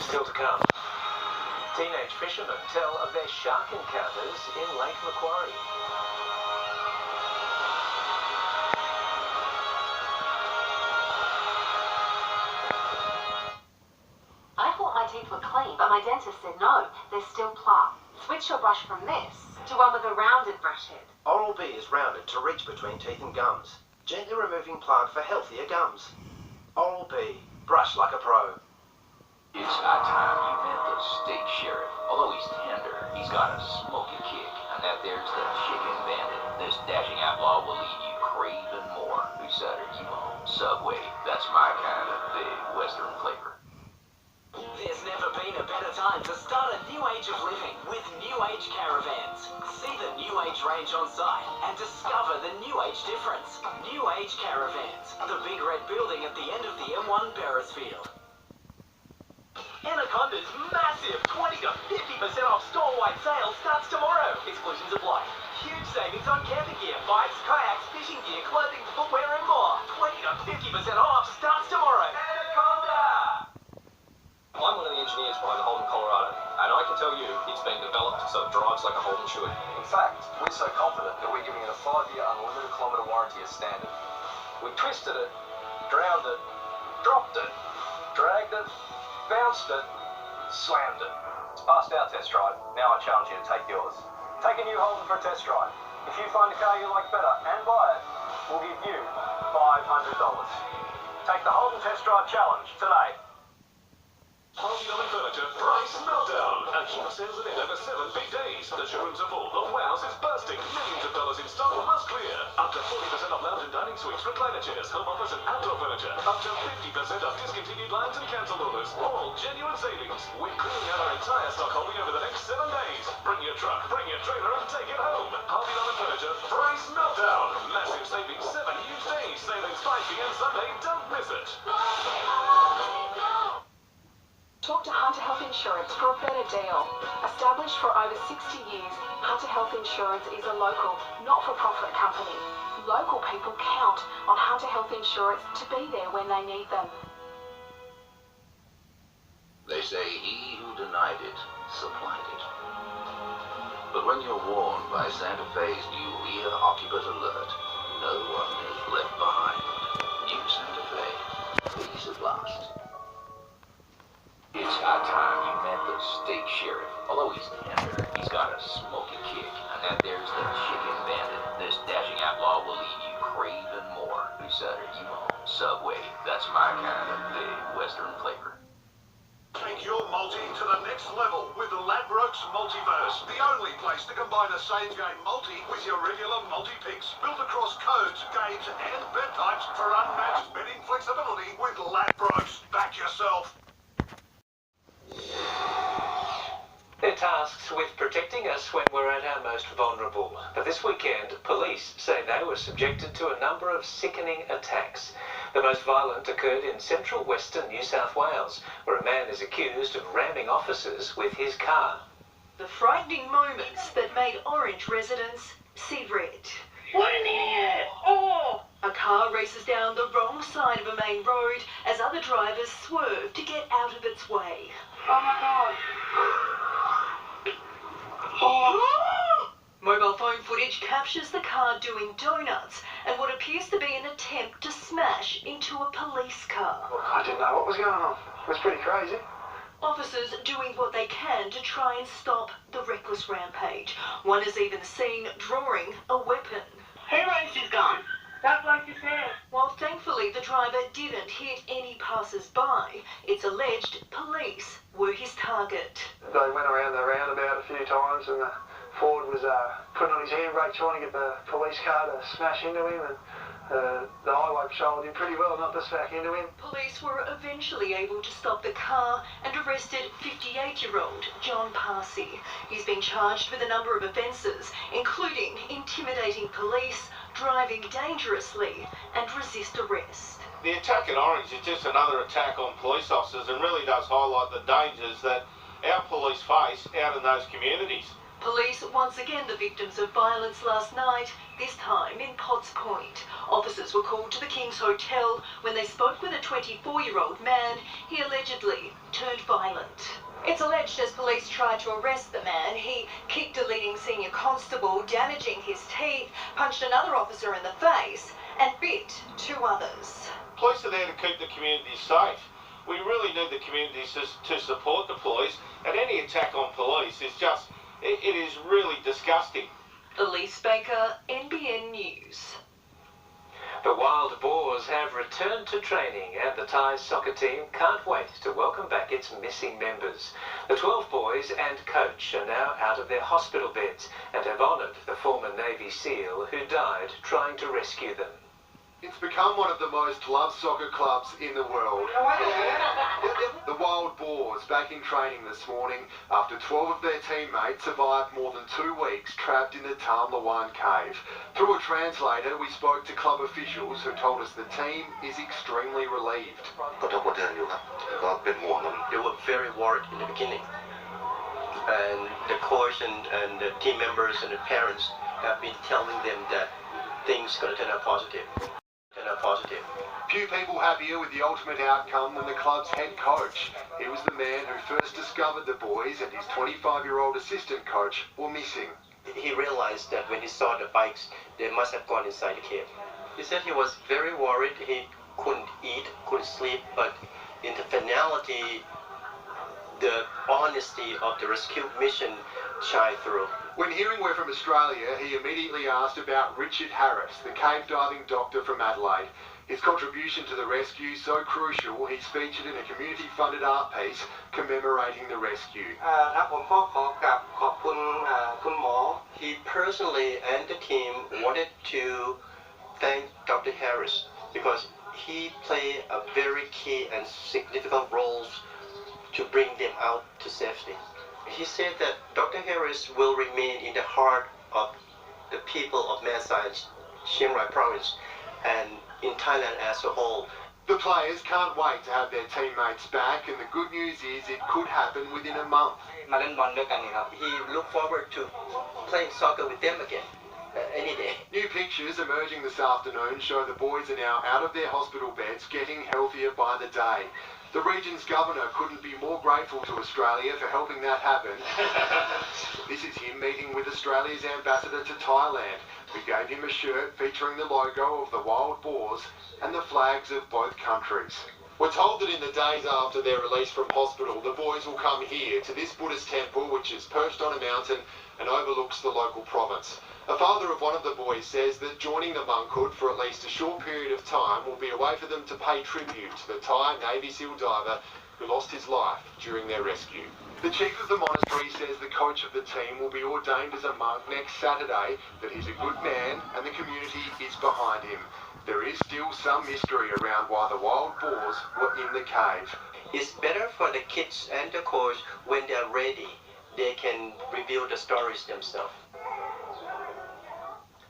Still to come. Teenage fishermen tell of their shark encounters in Lake Macquarie. I thought my teeth were clean, but my dentist said no, they're still plaque. Switch your brush from this to one with a rounded brush head. Oral-B is rounded to reach between teeth and gums, gently removing plaque for healthier gums. Oral-B, brush like a pro. It's high time you met the steak sheriff. Although he's tender, he's got a smoky kick. And that there's the chicken bandit. This dashing outlaw will leave you craving more. Beside her, you know, Subway. That's my kind of big Western flavor. There's never been a better time to start a new age of living with New Age Caravans. See the New Age range on site and discover the New Age difference. New Age Caravans, the big red building at the end of the M1 Beresfield. Anaconda's massive 20 to 50% off store-wide sale starts tomorrow. Exclusions apply. Huge savings on camping gear, bikes, kayaks, fishing gear, clothing, footwear and more. 20 to 50% off starts tomorrow. Anaconda! I'm one of the engineers behind the Holden Colorado, and I can tell you it's been developed so it drives like a Holden should. In fact, we're so confident that we're giving it a 5-year unlimited kilometre warranty as standard. We twisted it, drowned it, dropped it, dragged it, bounced it, slammed it. It's passed our test drive. Now I challenge you to take yours. Take a new Holden for a test drive. If you find a car you like better and buy it, we'll give you $500. Take the Holden Test Drive Challenge today. Harvey Norman Furniture Price Meltdown. And more sales in over 7 big days. The showrooms are full. The warehouse is bursting. Millions of dollars in stock must clear. Up to 40% off lounge and dining suites, recliner chairs, home office and outdoor furniture. Up to 50% off discontinued lines and cancelled orders. All genuine savings. We're clearing out our entire stock holding over the next 7 days. Bring your truck, bring your trailer and take it home. Harvey Norman Furniture Price Meltdown. Massive savings 7 huge days. Savings 5 p.m. Sunday. Don't miss it. Talk to Hunter Health Insurance for a better deal. Established for over 60 years, Hunter Health Insurance is a local, not-for-profit company. Local people count on Hunter Health Insurance to be there when they need them. They say he who denied it, supplied it. But when you're warned by Santa Fe's new rear occupant alert, no one is left behind. New Santa Fe, please at last. It's high time you met the steak sheriff. Although he's tender, he's got a smoky kick. And that there's the chicken bandit. This dashing outlaw will leave you craving more. Beside her, you know, Subway. That's my kind of big Western flavor. Take your multi to the next level with Ladbrokes Multiverse, the only place to combine a same-game multi with your regular multi-picks, built across codes, games and bet types for unmatched betting flexibility with Ladbrokes. Back yourself. They're tasked with protecting us when we're at our most vulnerable. But this weekend, police say they were subjected to a number of sickening attacks. The most violent occurred in central western New South Wales, where a man is accused of ramming officers with his car. The frightening moments that made Orange residents see red. What an idiot! Oh! A car races down the wrong side of a main road as other drivers swerve to get out of its way. Oh my god! Oh. Mobile phone footage captures the car doing donuts and what appears to be an attempt to smash into a police car. I didn't know what was going on. It was pretty crazy. Officers doing what they can to try and stop the reckless rampage. One is even seen drawing a weapon. Who raised his gun? That bloke is there. While thankfully the driver didn't hit any passers-by, it's alleged police were his target. They went around the roundabout a few times and the Ford was putting on his handbrake trying to get the police car to smash into him, and the highway patrol did pretty well not to smack into him. Police were eventually able to stop the car and arrested 58-year-old John Parsi. He's been charged with a number of offences, including intimidating police, driving dangerously and resist arrest. The attack at Orange is just another attack on police officers and really does highlight the dangers that our police face out in those communities. Police once again the victims of violence last night, this time in Potts Point. Officers were called to the King's Hotel when they spoke with a 24-year-old man. He allegedly turned violent. It's alleged as police tried to arrest the man, he kicked a leading senior constable, damaging his teeth, punched another officer in the face, and bit 2 others. Police are there to keep the community safe. We really need the community to support the police, and any attack on police is just, it is really disgusting. Elise Baker, NBN News. The Wild Boars have returned to training and the Thai soccer team can't wait to welcome back its missing members. The 12 boys and coach are now out of their hospital beds and have honoured the former Navy SEAL who died trying to rescue them. It's become one of the most loved soccer clubs in the world. The Wild Boars back in training this morning after 12 of their teammates survived more than 2 weeks trapped in the Tam Lawan cave. Through a translator, we spoke to club officials who told us the team is extremely relieved. They were very worried in the beginning. And the coach and the team members and the parents have been telling them that things are going to turn out positive. Few people happier with the ultimate outcome than the club's head coach. He was the man who first discovered the boys and his 25-year-old assistant coach were missing. He realized that when he saw the bikes, they must have gone inside the cave. He said he was very worried. He couldn't eat, couldn't sleep, but in the finality, the honesty of the rescue mission shined through. When hearing we're from Australia, he immediately asked about Richard Harris, the cave diving doctor from Adelaide. His contribution to the rescue so crucial, he's featured in a community-funded art piece commemorating the rescue. He personally and the team wanted to thank Dr. Harris because he played a very key and significant role to bring them out to safety. He said that Dr. Harris will remain in the heart of the people of Maasai, Chiang Rai province, and in Thailand as a whole. The players can't wait to have their teammates back, and the good news is it could happen within a month. He looked forward to playing soccer with them again, any day. New pictures emerging this afternoon show the boys are now out of their hospital beds, getting healthier by the day. The region's governor couldn't be more grateful to Australia for helping that happen. This is him meeting with Australia's ambassador to Thailand. We gave him a shirt featuring the logo of the Wild Boars and the flags of both countries. We're told that in the days after their release from hospital, the boys will come here to this Buddhist temple, which is perched on a mountain and overlooks the local province. A father of one of the boys says that joining the monkhood for at least a short period of time will be a way for them to pay tribute to the Thai Navy SEAL diver who lost his life during their rescue. The chief of the monastery says the coach of the team will be ordained as a monk next Saturday, that he's a good man and the community is behind him. There is still some mystery around why the Wild Boars were in the cave. It's better for the kids and the coach when they're ready. They can reveal the stories themselves.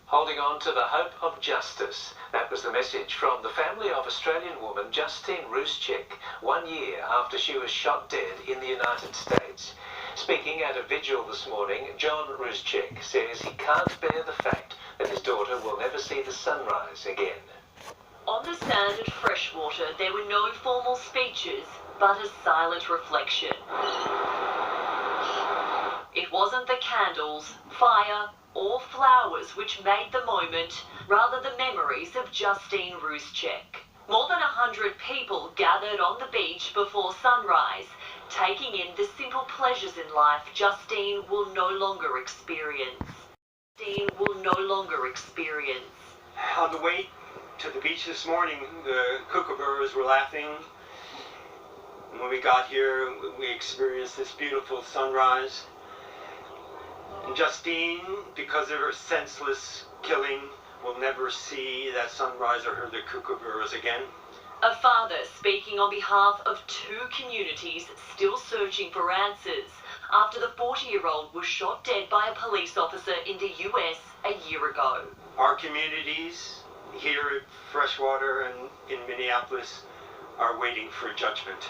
Holding on to the hope of justice. That was the message from the family of Australian woman Justine Ruszczyk 1 year after she was shot dead in the United States. Speaking at a vigil this morning, John Ruszczyk says he can't bear the fact that his daughter will never see the sunrise again. On the sand at Freshwater, there were no formal speeches, but a silent reflection. It wasn't the candles, fire, or flowers which made the moment, rather the memories of Justine Ruszczyk. More than 100 people gathered on the beach before sunrise, taking in the simple pleasures in life Justine will no longer experience. On the way to the beach this morning, the kookaburras were laughing. When we got here, we experienced this beautiful sunrise. And Justine, because of her senseless killing, will never see that sunrise or hear the kookaburras again. A father speaking on behalf of 2 communities still searching for answers after the 40-year-old was shot dead by a police officer in the US a year ago. Our communities here at Freshwater and in Minneapolis are waiting for judgment.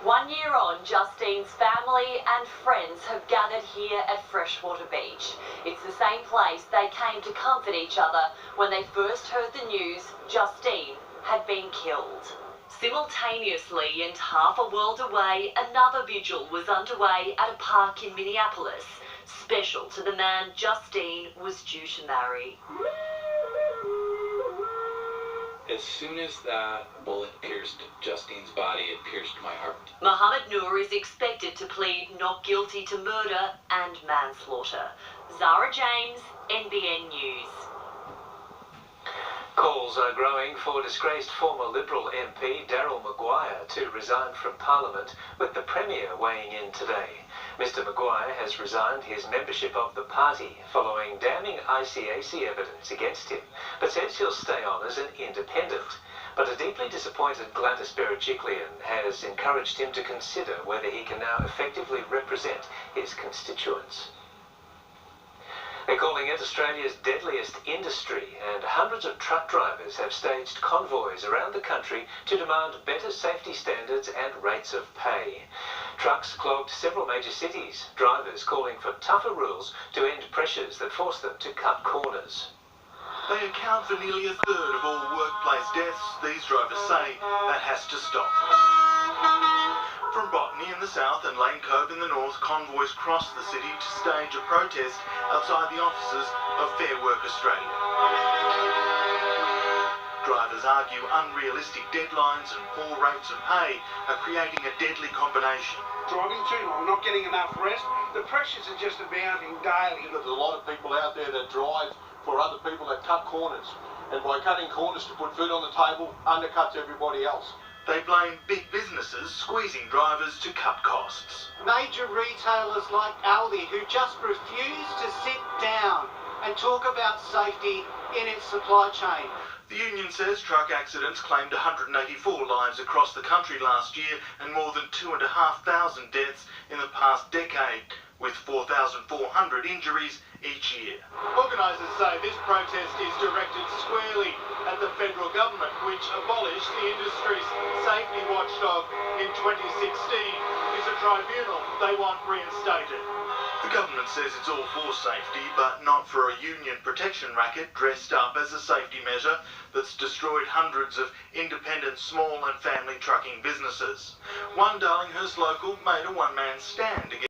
1 year on, Justine's family and friends have gathered here at Freshwater Beach. It's the same place they came to comfort each other when they first heard the news Justine had been killed. Simultaneously and half a world away, another vigil was underway at a park in Minneapolis, special to the man Justine was due to marry. As soon as that bullet pierced Justine's body, it pierced my heart. Mohammed Noor is expected to plead not guilty to murder and manslaughter. Zara James, NBN News. Calls are growing for disgraced former Liberal MP Daryl Maguire to resign from Parliament, with the Premier weighing in today. Mr Maguire has resigned his membership of the party following damning ICAC evidence against him, but says he'll stay on as an independent. But a deeply disappointed Gladys Berejiklian has encouraged him to consider whether he can now effectively represent his constituents. They're calling it Australia's deadliest industry, and hundreds of truck drivers have staged convoys around the country to demand better safety standards and rates of pay. Trucks clogged several major cities, drivers calling for tougher rules to end pressures that force them to cut corners. They account for nearly a third of all workplace deaths. These drivers say that has to stop. From Botany in the south and Lane Cove in the north, convoys crossed the city to stage a protest outside the offices of Fair Work Australia. Drivers argue unrealistic deadlines and poor rates of pay are creating a deadly combination. Driving too long, not getting enough rest, the pressures are just abounding daily. There's a lot of people out there that drive for other people that cut corners, and by cutting corners to put food on the table, undercuts everybody else. They blame big businesses squeezing drivers to cut costs. Major retailers like Aldi who just refuse to sit down and talk about safety in its supply chain. The union says truck accidents claimed 184 lives across the country last year and more than 2,500 deaths in the past decade, with 4,400 injuries each year. Organisers say this protest is directed squarely at the federal government, which abolished the industry's safety watchdog in 2016. Is a tribunal they want reinstated. The government says it's all for safety, but not for a union protection racket dressed up as a safety measure that's destroyed hundreds of independent small and family trucking businesses. One Darlinghurst local made a one-man stand against